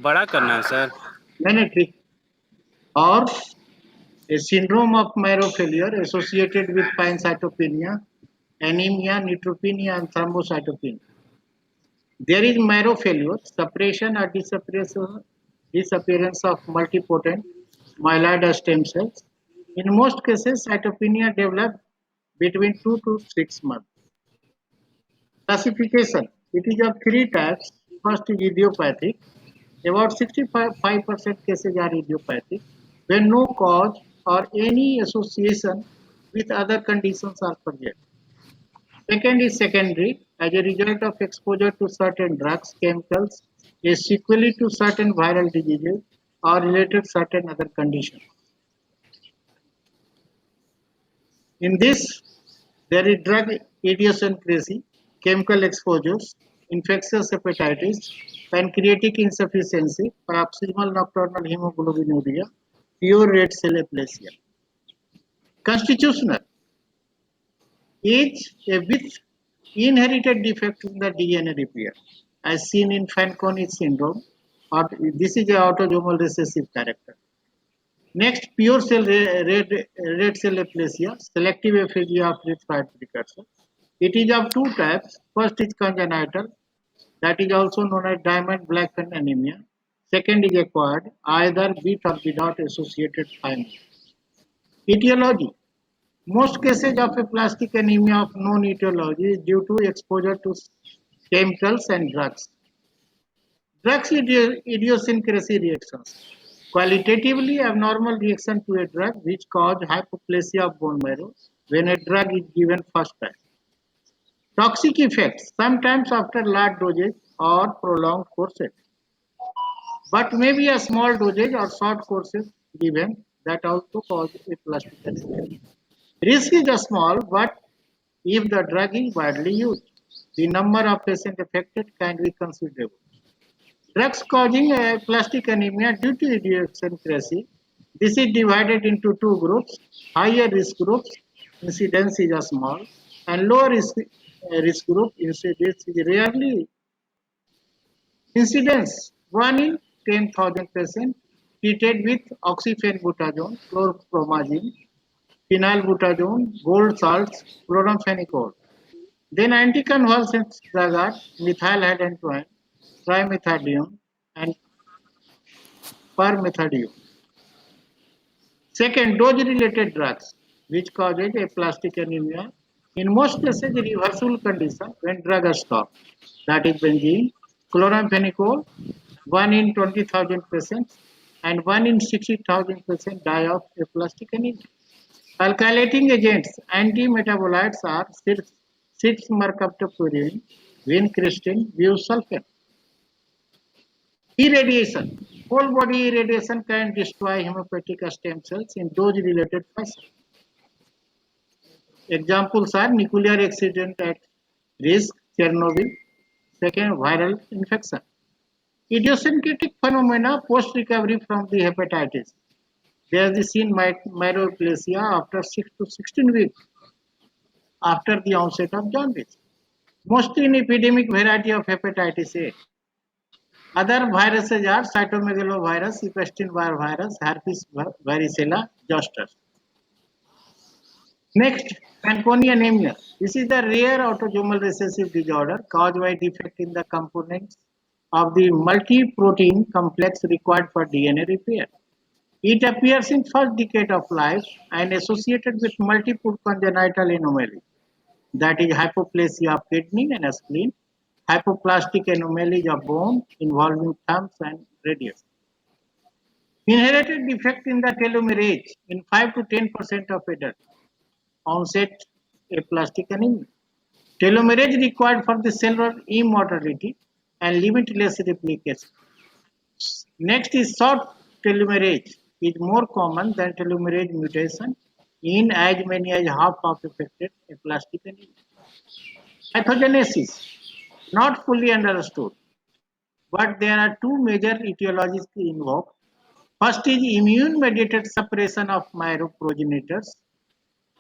बड़ा करना है sir. Menetric, or a syndrome of marrow failure associated with pancytopenia, anemia, neutropenia, and thrombocytopenia. There is marrow failure, suppression or disappearance of multipotent myeloid stem cells. In most cases, cytopenia develops between 2 to 6 months. Classification: it is of three types. First is idiopathic. About 65% cases are idiopathic when no cause or any association with other conditions are present. Second is secondary as a result of exposure to certain drugs, chemicals, a sequelae to certain viral diseases or related certain other conditions. In this, there is drug idiosyncrasy, chemical exposures, infectious hepatitis, pancreatic insufficiency, paroxysmal nocturnal hemoglobinuria, pure red cell aplasia. Constitutional is a with inherited defect in the DNA repair, as seen in Fanconi syndrome, or this is an autosomal recessive character. Next, pure cell red cell aplasia, selective aphasia of erythroid precursor. It is of two types. First is congenital, that is also known as diamond blackfan anemia. Second is acquired, either with or without associated findings. Etiology: most cases of aplastic anemia of known etiology is due to exposure to chemicals and drugs. Drugs idiosyncrasy reactions. Qualitatively abnormal reaction to a drug which cause hypoplasia of bone marrow when a drug is given first time. Toxic effects, sometimes after large dosage or prolonged courses, but maybe a small dosage or short courses given that also cause aplastic anemia. Risk is small, but if the drug is widely used, the number of patients affected can be considerable. Drugs causing aplastic anemia due to idiosyncrasy. This is divided into two groups. Higher risk groups, incidence is small, and lower risk group, incidence is rarely. Incidence 1 in 10,000 patients treated with oxyphenbutazone, chlorpromazine, phenylbutazone, gold salts, chloramphenicol. Then anticonvulsant drug are methylhydrazine, trimethadione, and permethadione. Second, dose-related drugs, which causes aplastic anemia. In most cases, reversible condition when drug is stopped. That is benzene, chloramphenicol, 1 in 20,000 patients, and 1 in 60,000 patients die of aplastic anemia. Alkylating agents, antimetabolites are 6-mercaptopurine, vincristine, busulfan. Irradiation. Whole body irradiation can destroy hemostatic stem cells in dose-related fashion. Examples are nuclear accident at risk, Chernobyl, second viral infection. Idiosyncratic phenomena post-recovery from the hepatitis. There is the seen myroplasia after 6 to 16 weeks after the onset of jaundice, mostly in epidemic variety of hepatitis A. Other viruses are cytomegalovirus, Epstein-Barr virus, herpes varicella zoster. Next, Fanconi anemia. This is the rare autosomal recessive disorder caused by defect in the components of the multi-protein complex required for DNA repair. It appears in first decade of life and associated with multiple congenital anomalies, that is hypoplasia of kidney and spleen, hypoplastic anomalies of bone involving thumbs and radius. Inherited defect in the telomerase in 5 to 10% of adults. Onset aplastic anemia. Telomerase required for the cellular immortality and limitless replication. Next is short telomerase is more common than telomerase mutation in as many as half of affected aplastic anemia. Pathogenesis not fully understood, but there are two major etiologies involved. First is immune mediated suppression of myroprogenitors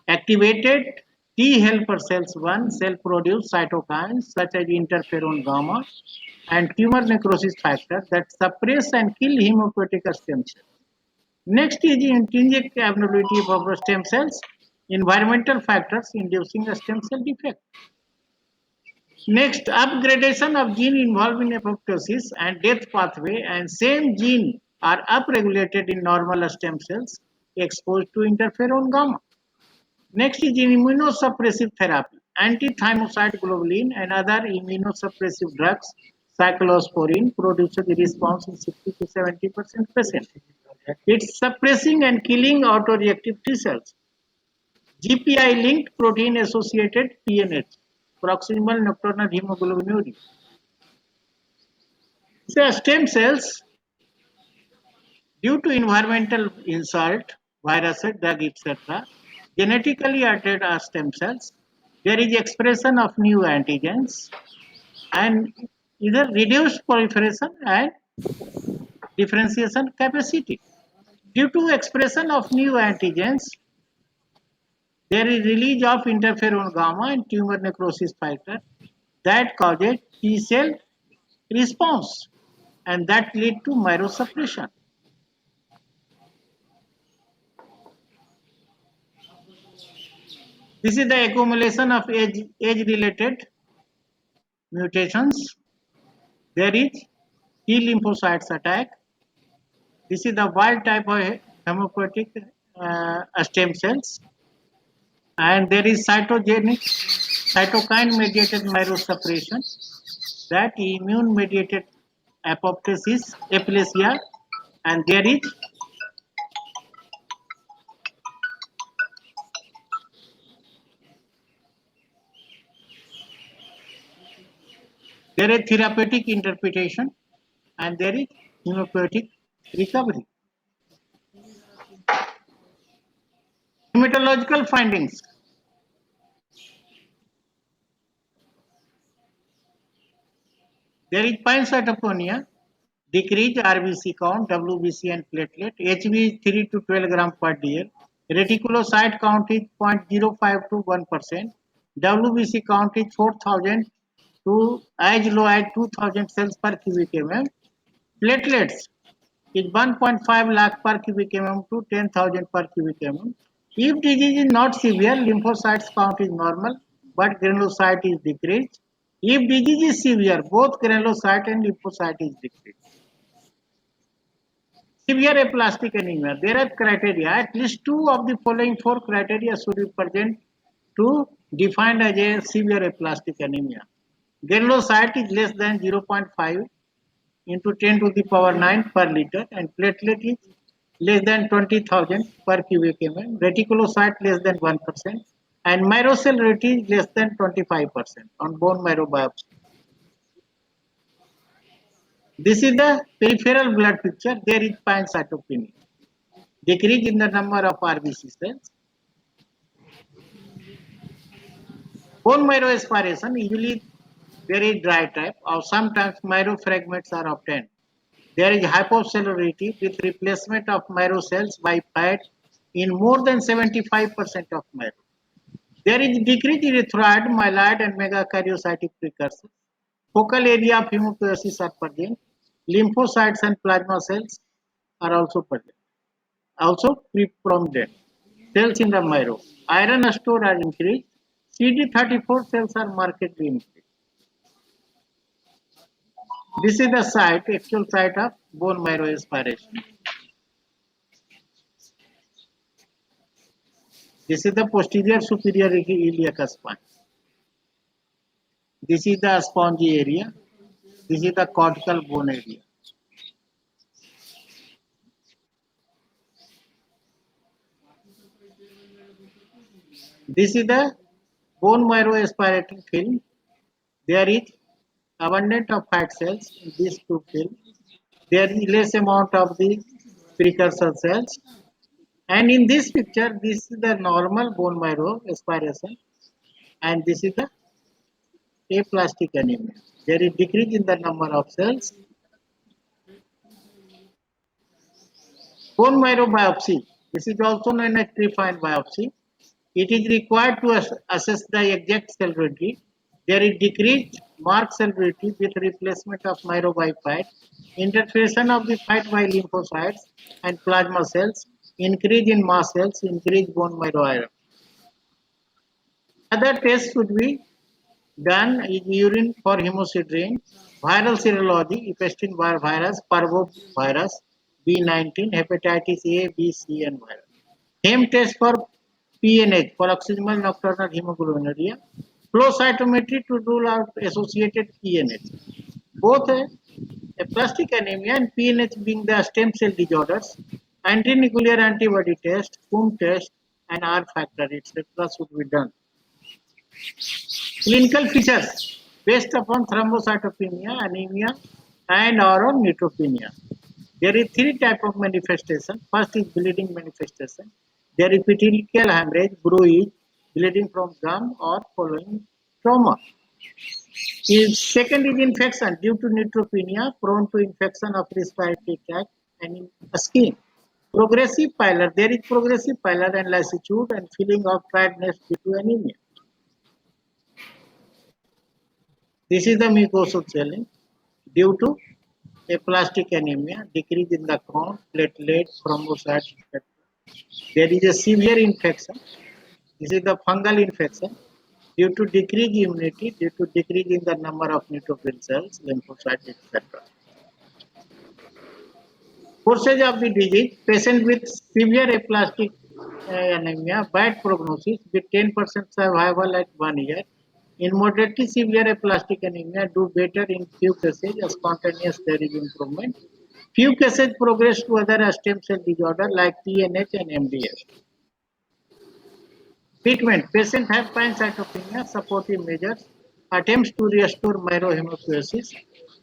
activated T helper cells 1 cell produce cytokines such as interferon gamma and tumor necrosis factor that suppress and kill hematopoietic stem cells. Next is intrinsic abnormality of stem cells, environmental factors inducing a stem cell defect. Next, upgradation of gene involved in apoptosis and death pathway, and same gene are upregulated in normal stem cells exposed to interferon gamma. Next is immunosuppressive therapy. Anti-thymocyte globulin and other immunosuppressive drugs, cyclosporin, produces a response in 60 to 70% patients. It's suppressing and killing autoreactive T cells. GPI-linked protein-associated PNH, proximal nocturnal hemoglobinuria. So stem cells, due to environmental insult, viruses, drug, etc., genetically altered are stem cells. There is expression of new antigens and either reduced proliferation and differentiation capacity. Due to expression of new antigens, there is release of interferon gamma and tumor necrosis factor that causes T cell response and that lead to myelosuppression. This is the accumulation of age-related mutations. There is T lymphocytes attack. This is the wild type of hematopoietic stem cells. And there is cytokine mediated myelosuppression, that immune mediated apoptosis, aplasia, and there is therapeutic interpretation and there is hematopoietic recovery. Hematological findings. There is pancytopenia, decreased RBC count, WBC and platelet, HB is 3 to 12 gram per dl, reticulocyte count is 0.05 to 1%, WBC count is 4000 to as low as 2000 cells per cubic mm, platelets is 1.5 lakh per cubic mm to 10,000 per cubic mm. If disease is not severe, lymphocytes count is normal, but granulocyte is decreased. If disease is severe, both granulocyte and lymphocyte is decreased. Severe aplastic anemia. There are criteria. At least two of the following four criteria should be present to defined as a severe aplastic anemia. Granulocyte is less than 0.5 into 10 to the power 9 per liter and platelet is less than 20,000 per cubic mm, reticulocyte less than 1% and myocell rate is less than 25% on bone marrow biopsy. This is the peripheral blood picture. There is pancytopenia, decrease in the number of RBC cells. Bone marrow aspiration, usually very dry type or sometimes marrow fragments are obtained. There is hypocellularity with replacement of marrow cells by fat in more than 75% of marrow. There is decreased erythroid, myeloid, and megakaryocytic precursors. Focal area of hematopoiesis are present. Lymphocytes and plasma cells are also present. Also preprominent. Cells in the marrow. Iron store are increased. CD34 cells are markedly increased. This is the site, actual site of bone marrow aspiration. This is the posterior superior iliac spine. This is the spongy area. This is the cortical bone area. This is the bone marrow aspirating film. There is abundant of fat cells in these two films. There is less amount of the precursor cells. And in this picture, this is the normal bone marrow aspiration, and this is the aplastic anemia. There is decrease in the number of cells. Bone marrow biopsy. This is also known as trifine biopsy. It is required to assess the exact cell-ready. There is decreased marked cell-ready with replacement of myelobipite, interference of the fight by lymphocytes and plasma cells, increase in mast cells, increase bone marrow iron. Other tests should be done is urine for hemosiderin, viral serology, Epstein-Barr virus, parvovirus, B19, hepatitis A, B, C, and virus. Hem test for PNH, paroxysmal nocturnal hemoglobinuria, flow cytometry to rule out associated PNH. Both aplastic anemia and PNH being the stem cell disorders, antinuclear antibody test, FUM test, and R factor, etc. should be done. Clinical features based upon thrombocytopenia, anemia, and or neutropenia. There is three types of manifestation. First is bleeding manifestation. There is petechial hemorrhage, bruise, bleeding from gum or following trauma. Second is infection due to neutropenia, prone to infection of respiratory tract and in skin. Progressive pallor. There is progressive pallor and lassitude and feeling of tiredness due to anemia. This is the mucosal swelling due to aplastic anemia, decrease in the count, platelets, thrombocytes, etc. There is a severe infection. This is the fungal infection due to decreased immunity, due to decrease in the number of neutrophil cells, lymphocytes, etc. Courses of the disease, patient with severe aplastic anemia, bad prognosis with 10% survival at 1 year. In moderately severe aplastic anemia, do better in few cases, as spontaneous there is improvement. Few cases progress to other stem cell disorder like PNH and MDS. Treatment, patient have pancytopenia, supportive measures, attempts to restore myrohematosis.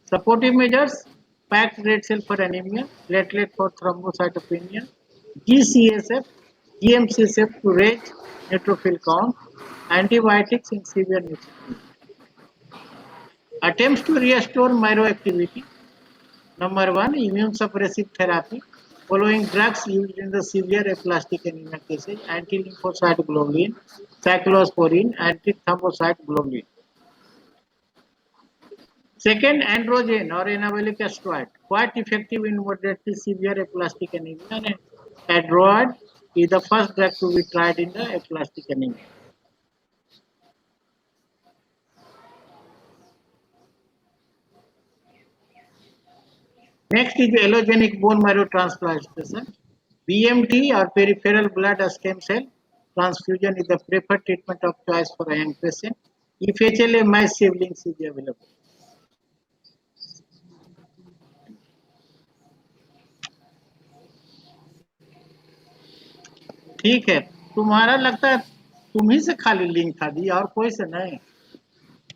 Supportive measures, packed red cell for anemia, platelet for thrombocytopenia, GCSF, GMCSF to raise neutrophil count, antibiotics in severe neutropenia. Attempts to restore myroactivity. Number one, immune suppressive therapy. Following drugs used in the severe aplastic anemia cases, anti-lymphocyte globulin, cyclosporin, anti-thrombocyte globulin. Second, androgen or anabolic steroid, quite effective in moderately severe aplastic anemia, and android is the first drug to be tried in the aplastic anemia. Next is allogenic bone marrow transplantation. BMT or peripheral blood stem cell transfusion is the preferred treatment of choice for a young patient if HLA siblings is available. ठीक है, तुम्हारा लगता है तुम ही से खाली link था दी और कोई से नहीं.